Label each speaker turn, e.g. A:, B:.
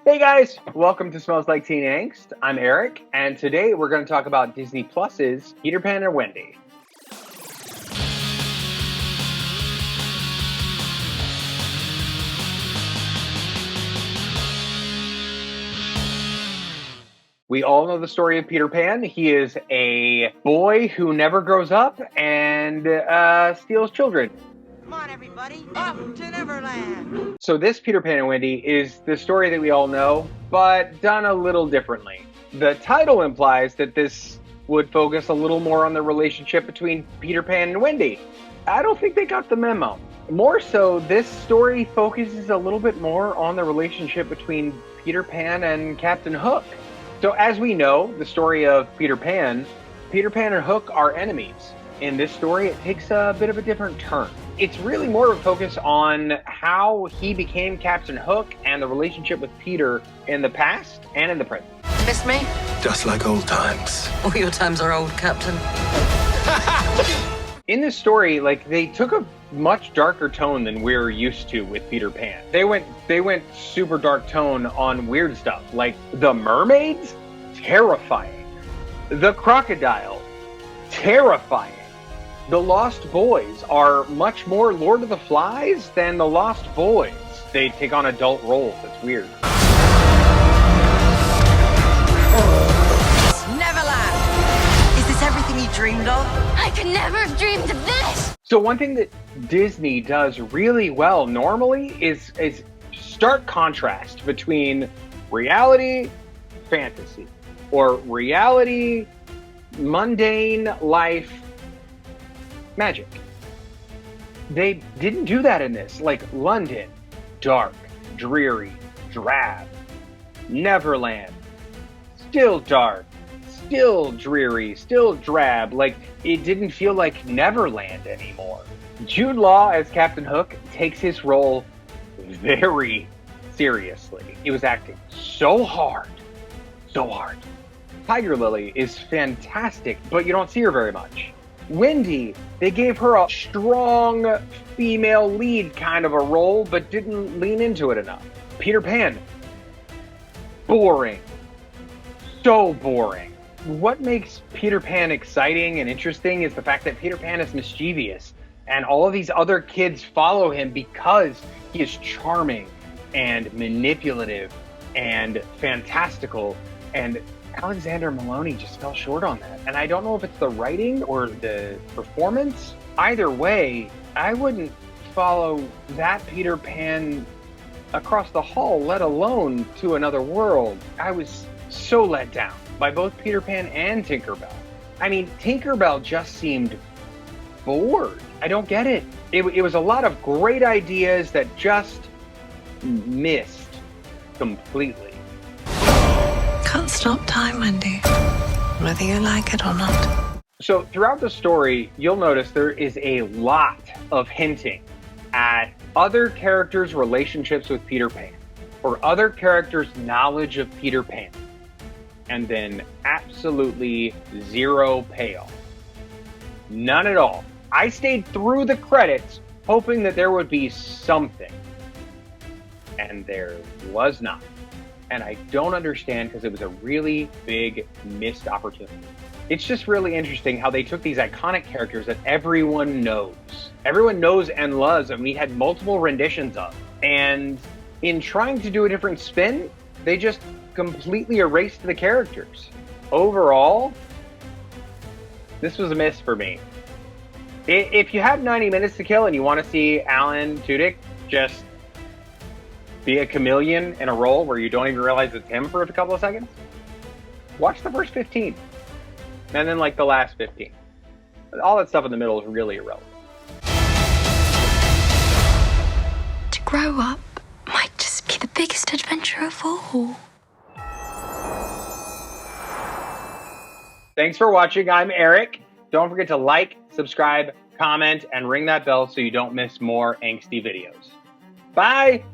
A: Hey guys, welcome to Smells Like Teen Angst. I'm Eric, and today we're going to talk about Disney Plus's Peter Pan and Wendy. We all know the story of Peter Pan. He is a boy who never grows up and steals children.
B: Come on, everybody, up to Neverland!
A: So this Peter Pan and Wendy is the story that we all know, but done a little differently. The title implies that this would focus a little more on the relationship between Peter Pan and Wendy. I don't think they got the memo. More so, this story focuses a little bit more on the relationship between Peter Pan and Captain Hook. So as we know, the story of Peter Pan and Hook are enemies. In this story, it takes a bit of a different turn. It's really more of a focus on how he became Captain Hook and the relationship with Peter in the past and in the present.
B: Miss me?
C: Just like old times.
B: All your times are old, Captain.
A: In this story, they took a much darker tone than we're used to with Peter Pan. They went super dark tone on weird stuff, like the mermaids, terrifying. The crocodile, terrifying. The Lost Boys are much more Lord of the Flies than the Lost Boys. They take on adult roles. It's weird.
B: Neverland! Is this everything you dreamed of?
D: I could never have dreamed of this!
A: So one thing that Disney does really well normally is stark contrast between reality, fantasy, or reality, mundane life, magic. They didn't do that in this. Like London, dark, dreary, drab. Neverland, still dark, still dreary, still drab. Like, it didn't feel like Neverland anymore. Jude Law as Captain Hook takes his role very seriously. He was acting so hard. Tiger Lily is fantastic, but you don't see her very much. Wendy, they gave her a strong female lead kind of a role, but didn't lean into it enough. Peter Pan, boring. So boring. What makes Peter Pan exciting and interesting is the fact that Peter Pan is mischievous, and all of these other kids follow him because he is charming and manipulative and fantastical, and Alexander Maloney just fell short on that. And I don't know if it's the writing or the performance. Either way, I wouldn't follow that Peter Pan across the hall, let alone to another world. I was so let down by both Peter Pan and Tinkerbell. I mean, Tinkerbell just seemed bored. I don't get it. It was a lot of great ideas that just missed completely.
E: Can't stop time, Wendy, whether you like it or not.
A: So throughout the story, you'll notice there is a lot of hinting at other characters' relationships with Peter Pan, or other characters' knowledge of Peter Pan, and then absolutely zero payoff. None at all. I stayed through the credits hoping that there would be something, and there was not. And I don't understand, because it was a really big missed opportunity. It's just really interesting how they took these iconic characters that everyone knows. Everyone knows and loves, and we had multiple renditions of. And in trying to do a different spin, they just completely erased the characters. Overall, this was a miss for me. If you have 90 minutes to kill and you want to see Alan Tudyk just be a chameleon in a role where you don't even realize it's him for a couple of seconds, watch the first 15. And then the last 15. All that stuff in the middle is really irrelevant.
D: To grow up might just be the biggest adventure of all.
A: Thanks for watching. I'm Eric. Don't forget to like, subscribe, comment, and ring that bell so you don't miss more angsty videos. Bye!